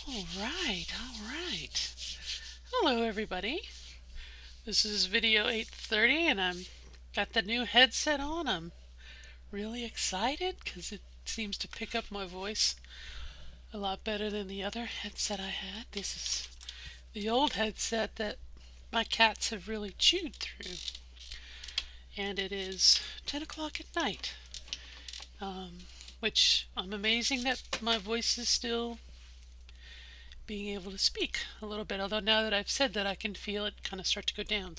All right. Hello, everybody. This is video 830, and I'm got the new headset on. I'm really excited because it seems to pick up my voice a lot better than the other headset I had. This is the old headset that my cats have really chewed through, and it is 10 o'clock at night, which I'm amazing that my voice is still being able to speak a little bit. Although now that I've said that, I can feel it kind of start to go down.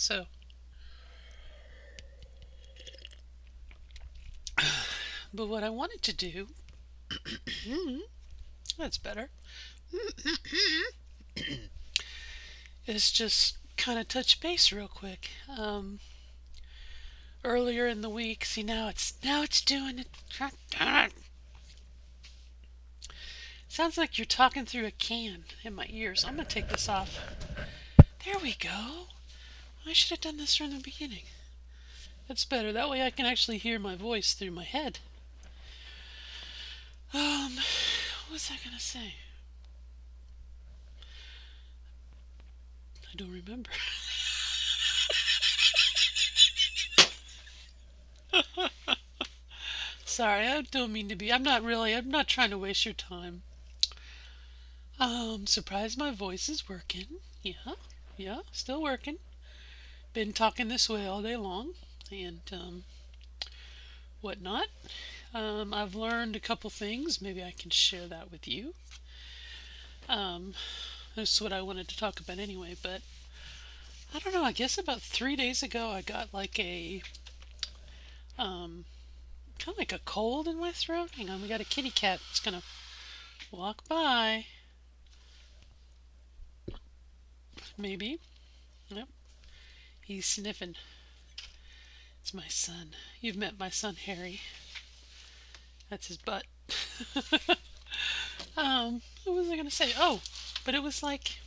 But what I wanted to do, that's better, is just kind of touch base real quick. Earlier in the week, see now it's doing it. Sounds like you're talking through a can in my ears. I'm gonna take this off. There we go. I should have done this from the beginning. That's better. That way I can actually hear my voice through my head. What was I gonna say? I don't remember. Sorry, I don't mean to be. I'm not trying to waste your time. Surprised my voice is working. Yeah, yeah, still working. Been talking this way all day long and whatnot. I've learned a couple things. Maybe I can share that with you. Um, that's what I wanted to talk about anyway, but I don't know. I guess about 3 days ago, I got like um, kind of like a cold in my throat. Hang on, we got a kitty cat that's gonna walk by. Maybe. Yep. He's sniffing. It's my son. You've met my son, Harry. That's his butt. What was I gonna say? Oh, but it was like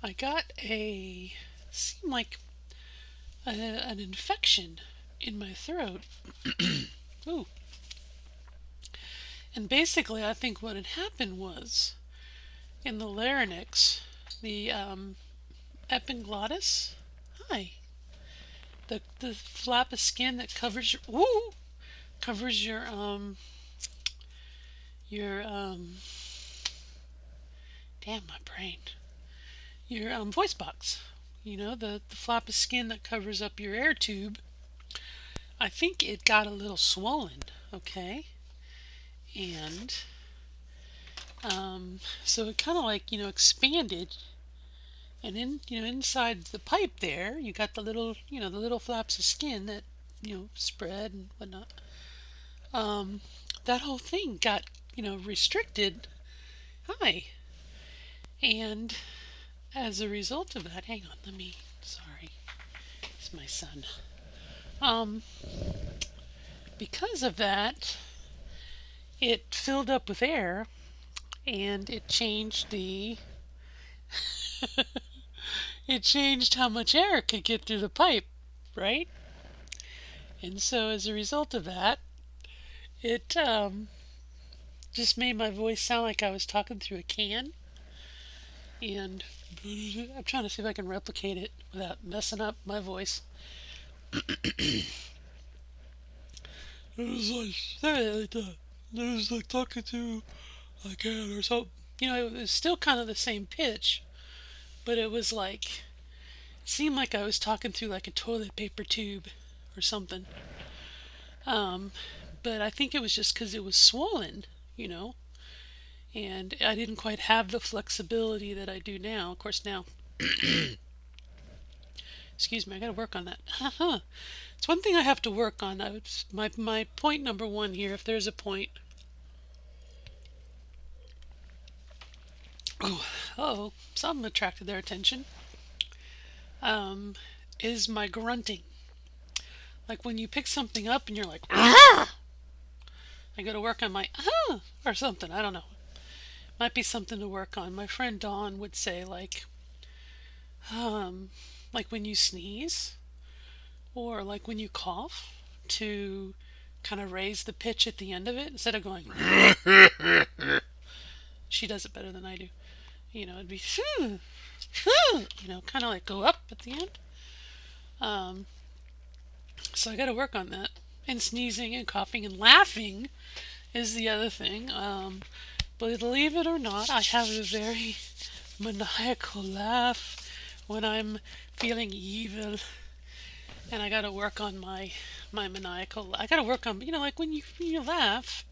I got seemed like an infection in my throat. Ooh. And basically, I think what had happened was in the larynx, the epiglottis. Hi. The flap of skin that covers your damn my brain, your voice box. You know, the flap of skin that covers up your air tube. I think it got a little swollen. Okay, and so it kind of like expanded, and inside the pipe there, you got the little flaps of skin that spread and whatnot. Um, that whole thing got restricted. Hi, and as a result of that, hang on, sorry, it's my son. Um, because of that, it filled up with air, and it changed how much air could get through the pipe, right? And so as a result of that, it just made my voice sound like I was talking through a can. And I'm trying to see if I can replicate it without messing up my voice. It was like, hey, like that. It was like talking to a can or something. It was still kind of the same pitch, but it was like, it seemed like I was talking through like a toilet paper tube or something. Um, but I think it was just because it was swollen, you know, and I didn't quite have the flexibility that I do now. Of course, now, excuse me, I got to work on that. It's one thing I have to work on. My point number one here, if there's a point. Oh, something attracted their attention. Um, is my grunting. Like when you pick something up and you're like, I go to work on my or something. I don't know. Might be something to work on. My friend Dawn would say um, like when you sneeze or like when you cough, to kind of raise the pitch at the end of it instead of going. She does it better than I do. It'd be kind of like go up at the end. Um, so I got to work on that. And sneezing and coughing and laughing is the other thing. Believe it or not, I have a very maniacal laugh when I'm feeling evil, and I got to work on my maniacal. I got to work on like when you laugh,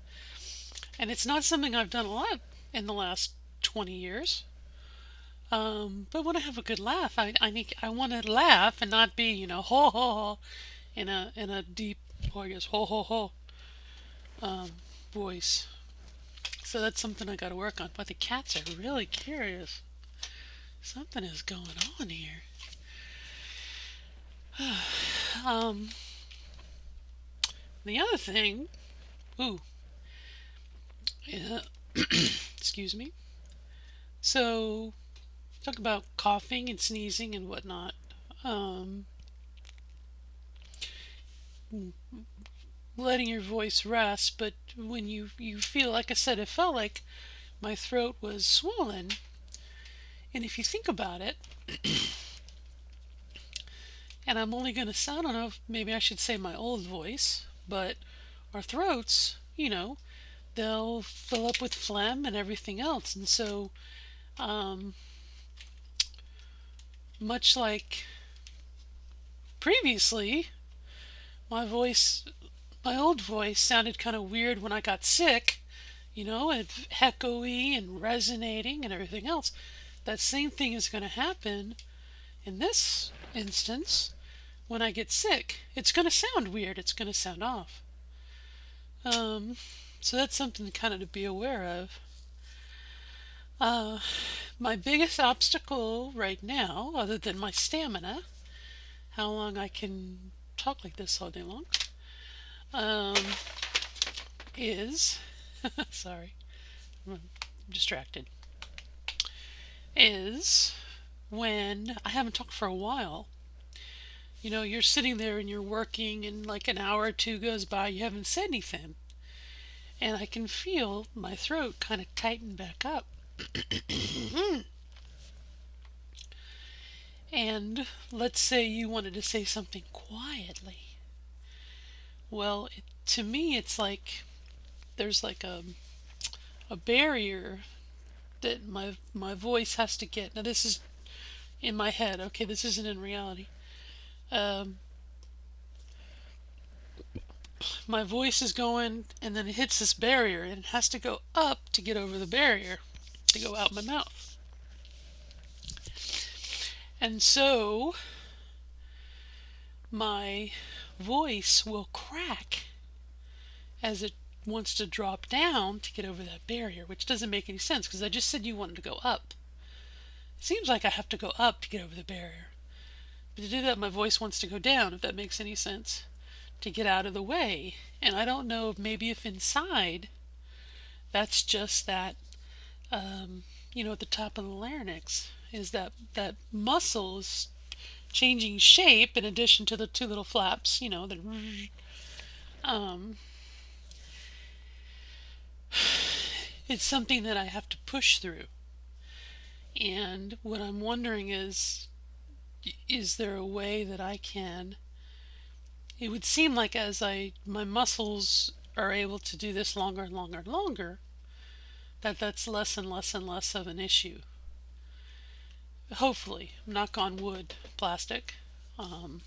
and it's not something I've done a lot in the last 20 years. But when I have a good laugh, I want to laugh and not be ho ho ho in a deep, or I guess ho ho ho voice. So that's something I got to work on. But the cats are really curious. Something is going on here. Um, the other thing, ooh, yeah, excuse me. So talk about coughing and sneezing and whatnot. Um, Letting your voice rest, but when you feel, like I said, it felt like my throat was swollen. And if you think about it, and I'm only going to, I don't know, maybe I should say my old voice, but our throats, they'll fill up with phlegm and everything else. And so, um, much like previously, my voice, my old voice sounded kind of weird when I got sick, and echoey and resonating and everything else. That same thing is going to happen in this instance when I get sick. It's going to sound weird. It's going to sound off. Um, so that's something kind of to be aware of. Uh, my biggest obstacle right now, other than my stamina, how long I can talk like this all day long, um, is sorry, I'm distracted. Is when I haven't talked for a while. You're sitting there and you're working, and like an hour or two goes by, you haven't said anything, and I can feel my throat kind of tighten back up. And let's say you wanted to say something quietly. Well, to me, it's like there's like a barrier that my voice has to get. Now, this is in my head. Okay, this isn't in reality. Um, my voice is going, and then it hits this barrier, and it has to go up to get over the barrier to go out my mouth. And so my voice will crack as it wants to drop down to get over that barrier, which doesn't make any sense because I just said you wanted to go up. It seems like I have to go up to get over the barrier. But to do that, my voice wants to go down, if that makes any sense, to get out of the way. And I don't know, maybe if inside that's just that, at the top of the larynx, is that muscle is changing shape in addition to the two little flaps, um, it's something that I have to push through. And what I'm wondering is there a way that I can? It would seem like as my muscles are able to do this longer and longer and longer, that's less and less and less of an issue. Hopefully, knock on wood, plastic, um,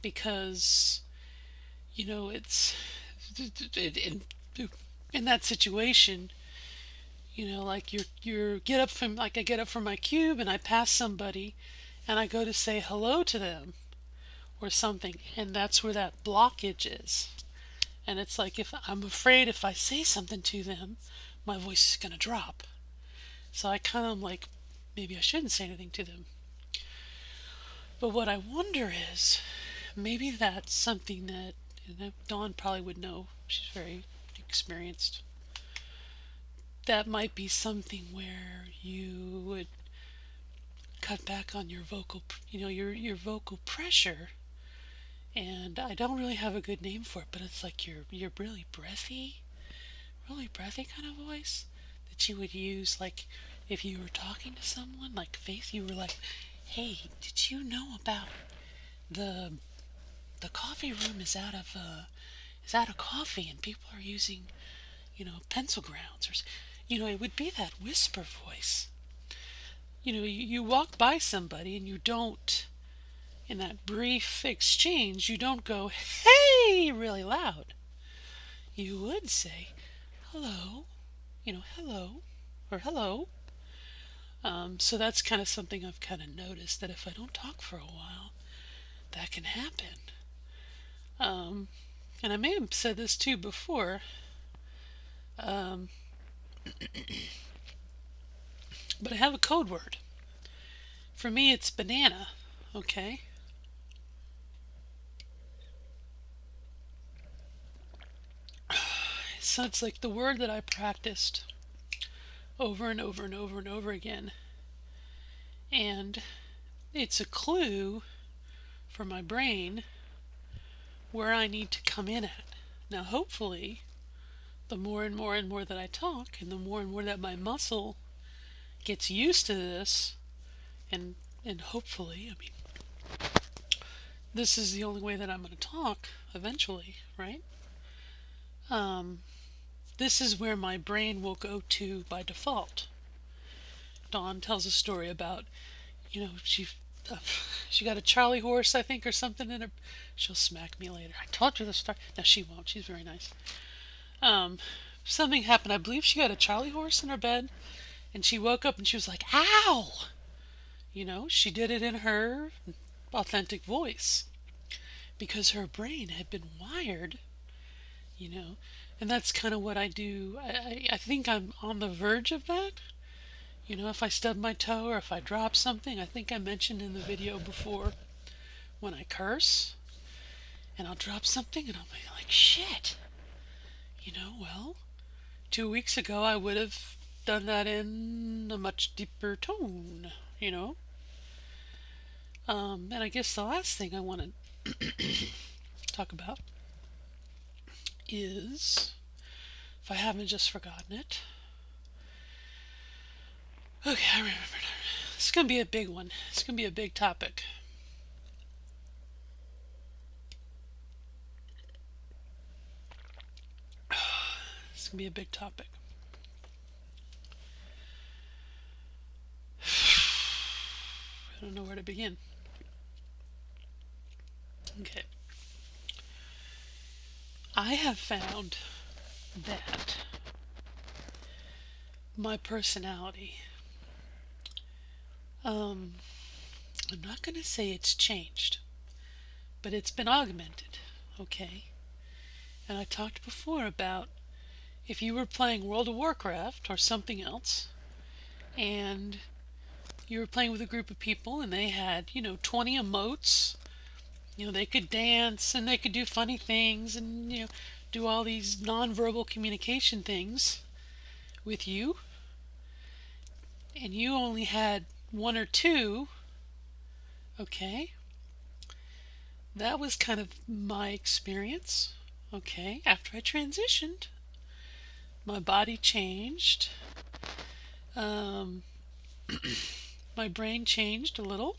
because it's in that situation. Like you get up from, like I get up from my cube and I pass somebody, and I go to say hello to them or something, and that's where that blockage is. And it's like, if I'm afraid if I say something to them, my voice is going to drop. So I kind of like, maybe I shouldn't say anything to them. But what I wonder is, maybe that's something that, Dawn probably would know. She's very experienced. That might be something where you would cut back on your vocal, your vocal pressure. And I don't really have a good name for it, but it's like you're really breathy kind of voice that you would use, like If you were talking to someone, like Faith, you were like, hey, did you know about the the coffee room is out of coffee and people are using, pencil grounds, or it would be that whisper voice. You walk by somebody and you don't, in that brief exchange, you don't go, hey, really loud. You would say, hello, hello, or hello. So that's kind of something I've kind of noticed, that if I don't talk for a while, that can happen. Um, and I may have said this too before, um, but I have a code word. For me, it's banana. Okay. So it's like the word that I practiced over and over and over and over again. And it's a clue for my brain where I need to come in at. Now, hopefully, the more and more and more that I talk, and the more and more that my muscle gets used to this, and hopefully, I mean, this is the only way that I'm going to talk eventually, right? Um, this is where my brain will go to by default. Dawn tells a story about, uh, she got a Charlie horse, I think, or something in her. She'll smack me later. I told you the story. No, she won't. She's very nice. Um, Something happened. I believe she got a Charlie horse in her bed, and she woke up and she was like, "Ow!" She did it in her authentic voice because her brain had been wired, you know, and that's kind of what I do. I think I'm on the verge of that. If I stub my toe or if I drop something, I think I mentioned in the video before, when I curse and I'll drop something and I'll be like, shit. Well, 2 weeks ago I would have done that in a much deeper tone, you know. And I guess the last thing I want to talk about is, if I haven't just forgotten it. Okay, I remembered. It's going to be a big one. It's going to be a big topic. It's going to be a big topic. I don't know where to begin. Okay. I have found that my personality, I'm not going to say it's changed, but it's been augmented, okay? And I talked before about if you were playing World of Warcraft or something else, and you were playing with a group of people and they had, 20 emotes, they could dance and they could do funny things and, do all these nonverbal communication things with you, and you only had one or two, okay? That was kind of my experience, okay? After I transitioned, my body changed. Um, my brain changed a little,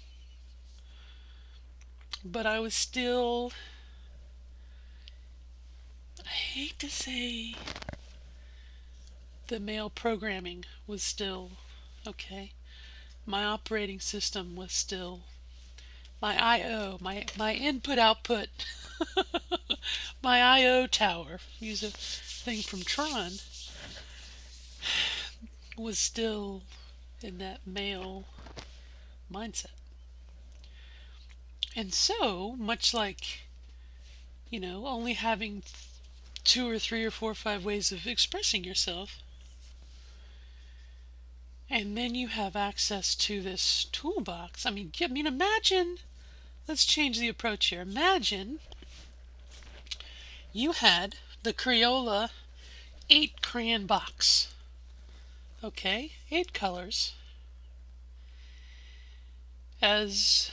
but I was still, I hate to say, the male programming was still okay. My operating system was still, my IO, my input output, my IO tower, use a thing from Tron, was still in that male mindset. And so, much like, only having two or three or four or five ways of expressing yourself, and then you have access to this toolbox. I mean, imagine, let's change the approach here. Imagine you had the Crayola 8 crayon box. Okay, 8 colors as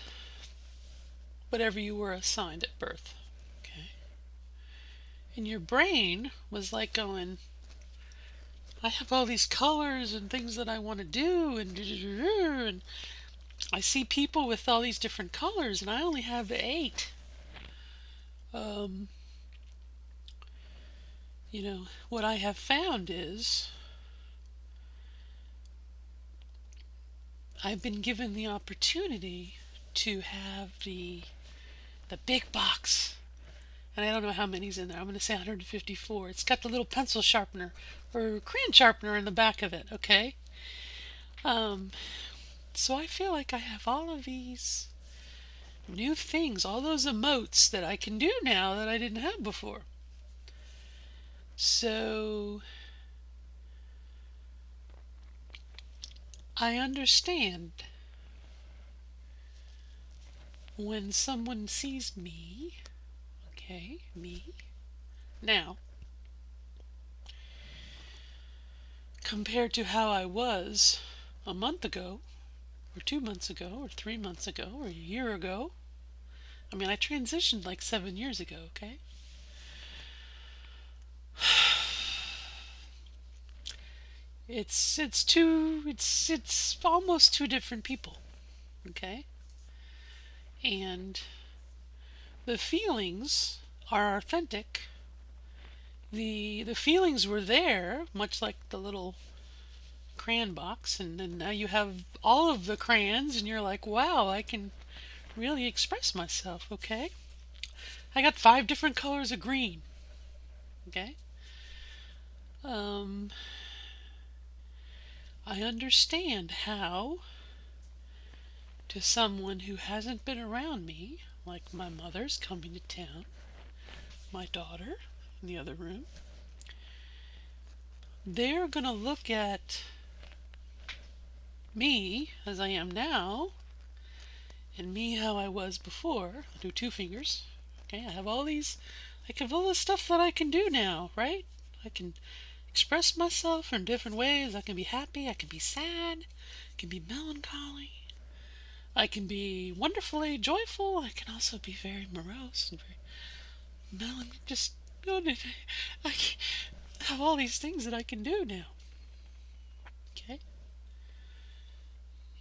whatever you were assigned at birth. Okay. And your brain was like going, I have all these colors and things that I want to do, and I see people with all these different colors, and I only have 8. Um, what I have found is I've been given the opportunity to have the big box, and I don't know how many's in there. I'm going to say 154. It's got the little pencil sharpener or crayon sharpener in the back of it. Okay. Um, so I feel like I have all of these new things, all those emotes that I can do now that I didn't have before. So I understand when someone sees me, okay, me, now, compared to how I was a month ago, or 2 months ago, or 3 months ago, or a year ago. I mean, I transitioned like 7 years ago, okay? It's almost two different people, okay? And the feelings are authentic. The feelings were there, much like the little crayon box, and then now you have all of the crayons, and you're like, wow, I can really express myself, okay? I got 5 different colors of green, okay? Um, I understand how, to someone who hasn't been around me, like my mother's coming to town, my daughter in the other room, they're going to look at me as I am now and me how I was before. I'll do 2 fingers. Okay, I have all this stuff that I can do now, right? I can express myself in different ways. I can be happy, I can be sad, I can be melancholy, I can be wonderfully joyful, I can also be very morose and very just I have all these things that I can do now. Okay?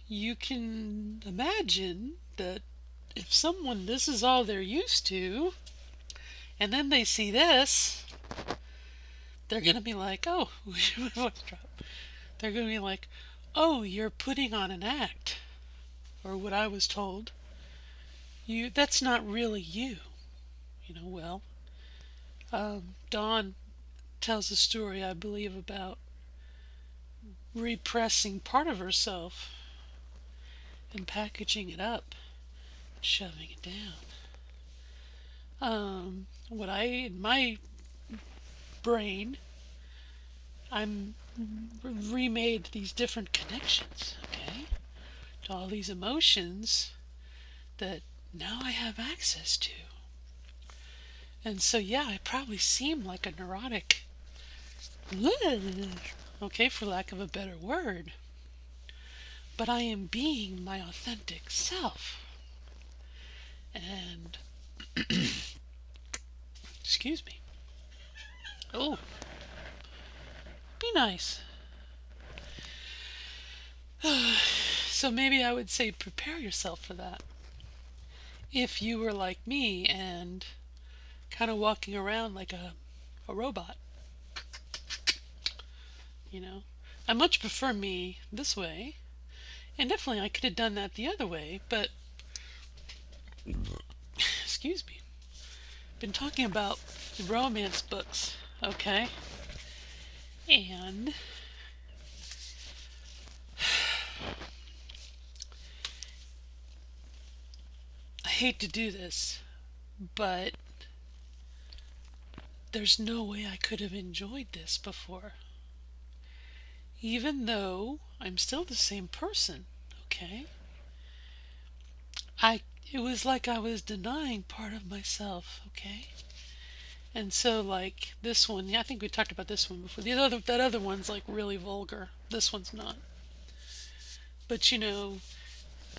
You can imagine that if someone, this is all they're used to, and then they see this, they're going to be like, oh, they're going to be like, oh, you're putting on an act. Or what I was told, that's not really you. Dawn tells a story, I believe, about repressing part of herself and packaging it up, shoving it down. In my brain, I'm remade these different connections, okay, to all these emotions that now I have access to. And so, yeah, I probably seem like a neurotic, okay, for lack of a better word, but I am being my authentic self. And, excuse me. Oh, be nice. So maybe I would say prepare yourself for that. If you were like me and kind of walking around like a robot, you know. I much prefer me this way, and definitely I could have done that the other way, but, excuse me, been talking about romance books, okay? And I hate to do this, but there's no way I could have enjoyed this before. Even though I'm still the same person, okay? It was like I was denying part of myself, okay? And so, like, this one, yeah, I think we talked about this one before. That other one's like really vulgar. This one's not. But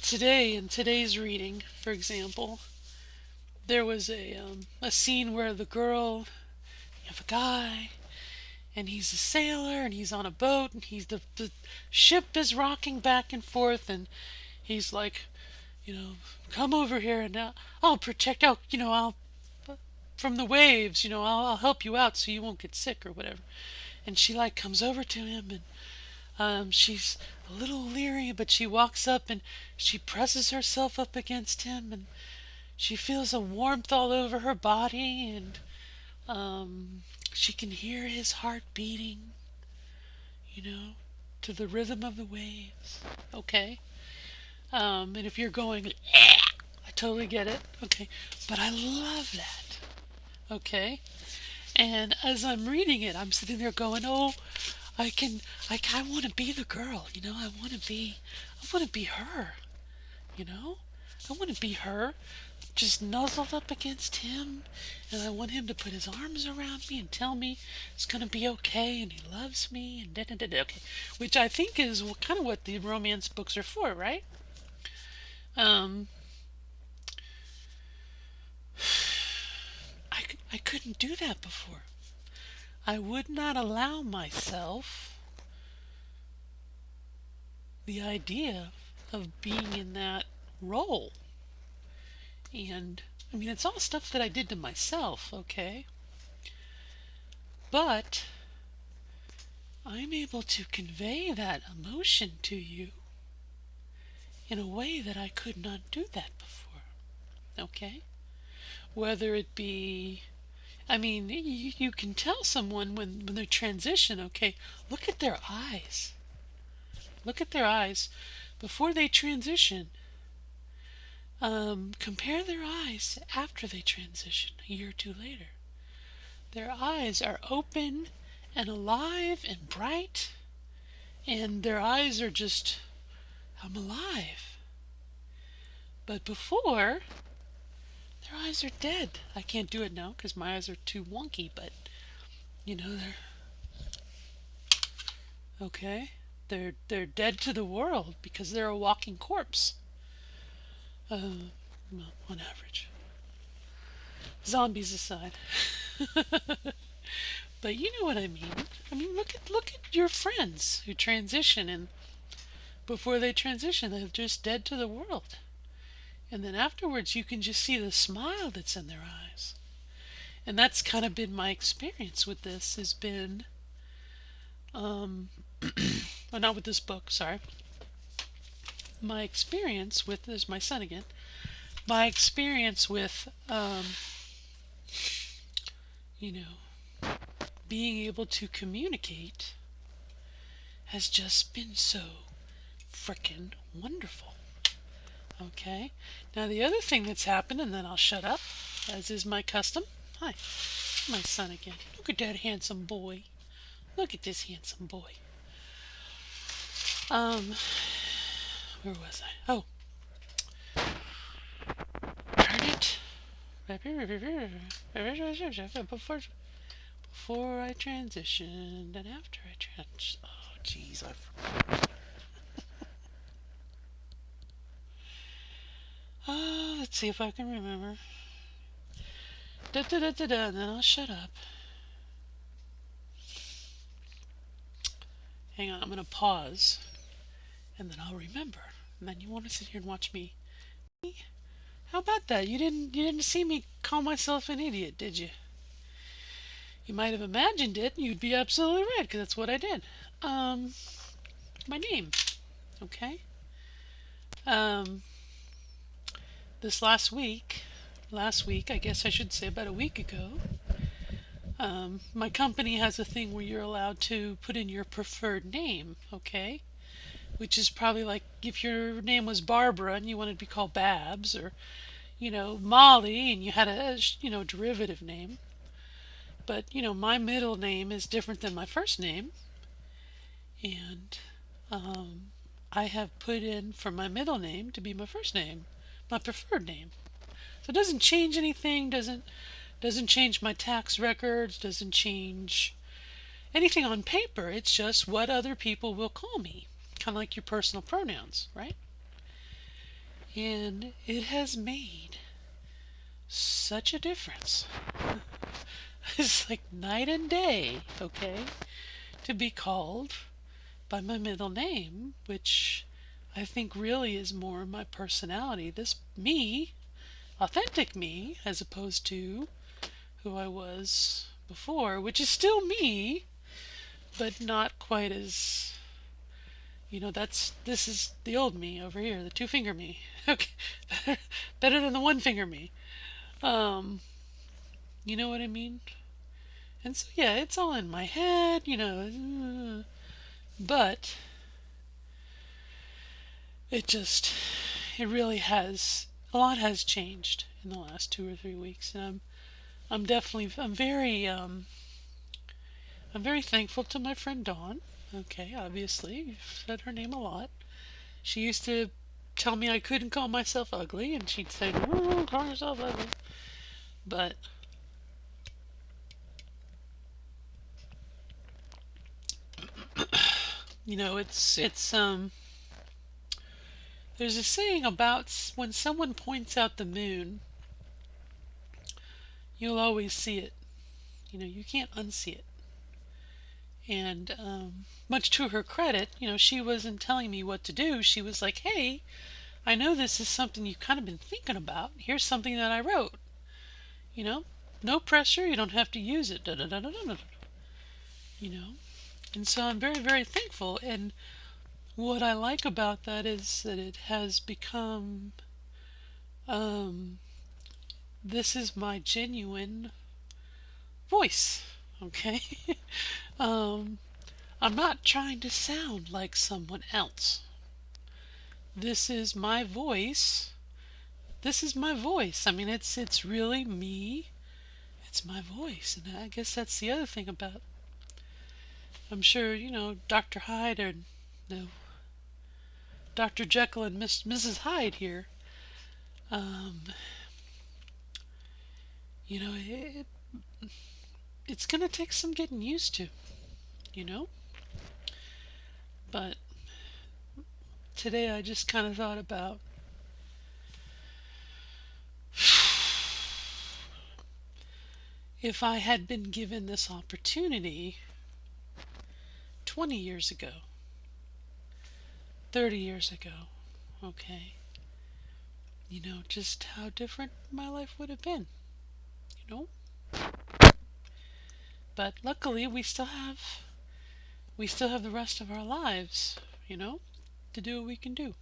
today in today's reading, for example, there was a scene where the girl, you have a guy, and he's a sailor, and he's on a boat, and the ship is rocking back and forth, and he's like, you know, come over here, and I'll protect out, I'll from the waves, I'll help you out so you won't get sick or whatever. And she like comes over to him, and she's a little leery, but she walks up and she presses herself up against him, and she feels a warmth all over her body, and um, she can hear his heart beating, you know, to the rhythm of the waves. Okay? And if you're going, I totally get it. Okay? But I love that. Okay? And as I'm reading it, I'm sitting there going, oh, I can, I want to be the girl, I want to be her, you know? I want to be her, just nuzzled up against him, and I want him to put his arms around me and tell me it's going to be okay and he loves me and da da da da. Okay, which I think is kind of what the romance books are for, right? Um, I couldn't do that before. I would not allow myself the idea of being in that role. And I mean, it's all stuff that I did to myself, okay? But I'm able to convey that emotion to you in a way that I could not do that before, okay? Whether it be, I mean, you can tell someone when they transition, okay, look at their eyes. Look at their eyes before they transition. Compare their eyes after they transition a year or two later. Their eyes are open and alive and bright, and their eyes are just, I'm alive. But before, their eyes are dead. I can't do it now because my eyes are too wonky, but they're okay. They're dead to the world because they're a walking corpse. Well, on average. Zombies aside. But you know what I mean. I mean, look at your friends who transition, and before they transition, they're just dead to the world. And then afterwards, you can just see the smile that's in their eyes. And that's kind of been my experience with this. Has been, well, not with this book. Sorry. My experience with this, my son again. My experience with, you know, being able to communicate has just been so frickin' wonderful. Okay. Now the other thing that's happened, and then I'll shut up, as is my custom. Hi, my son again. Look at that handsome boy. Look at this handsome boy. Where was I? Oh, darn it. Before I transitioned and after I transitioned. Oh, jeez, I forgot. Let's see if I can remember. Da da da da da, and then I'll shut up. Hang on, I'm gonna pause, and then I'll remember. And then you want to sit here and watch me. How about that? You didn't see me call myself an idiot, did you? You might have imagined it. You'd be absolutely right, because that's what I did. My name. Okay. Um, this last week, I guess I should say about a week ago, my company has a thing where you're allowed to put in your preferred name, okay? Which is probably like if your name was Barbara and you wanted to be called Babs, or, Molly, and you had a, derivative name. But, my middle name is different than my first name. And I have put in for my middle name to be my first name, my preferred name. So it doesn't change anything, doesn't change my tax records, doesn't change anything on paper. It's just what other people will call me. Kind of like your personal pronouns, right? And it has made such a difference. It's like night and day, okay, to be called by my middle name, which I think really is more my personality. This me, authentic me, as opposed to who I was before, which is still me, but not quite as, this is the old me over here, the two finger me. Okay, better than the one finger me. Um, you know what I mean? And so yeah, it's all in my head, but it just, it really has, a lot has changed in the last 2 or 3 weeks, and I'm very thankful to my friend Dawn. Okay, obviously, you've said her name a lot. She used to tell me I couldn't call myself ugly, and she'd say, "No, call yourself ugly." But it's there's a saying about when someone points out the moon, you'll always see it. You can't unsee it. And much to her credit, she wasn't telling me what to do. She was like, "Hey, I know this is something you've kind of been thinking about. Here's something that I wrote. You know, no pressure. You don't have to use it. Da, da, da, da, da, da." You know, and so I'm very, very thankful. And what I like about that is that it has become, um, this is my genuine voice. Okay. um, I'm not trying to sound like someone else. This is my voice. This is my voice. I mean, it's really me. It's my voice, and I guess that's the other thing about. I'm sure Dr. Hyde or no Dr. Jekyll and Mrs. Hyde here. Um, you know, it, it's gonna take some getting used to. You know, but today I just kind of thought about if I had been given this opportunity 20 years ago, 30 years ago, okay, just how different my life would have been, you know? But luckily we still have the rest of our lives, to do what we can do.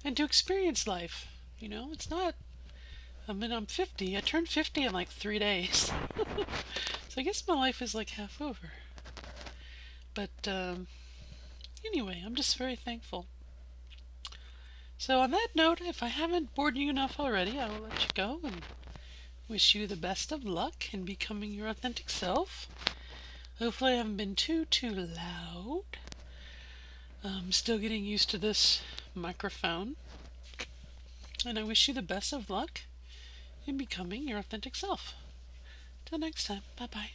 And to experience life. It's not, I mean, I'm 50. I turned 50 in like 3 days. So I guess my life is like half over. But anyway, I'm just very thankful. So on that note, if I haven't bored you enough already, I will let you go and wish you the best of luck in becoming your authentic self. Hopefully I haven't been too loud. I'm still getting used to this microphone. And I wish you the best of luck in becoming your authentic self. Till next time, bye bye.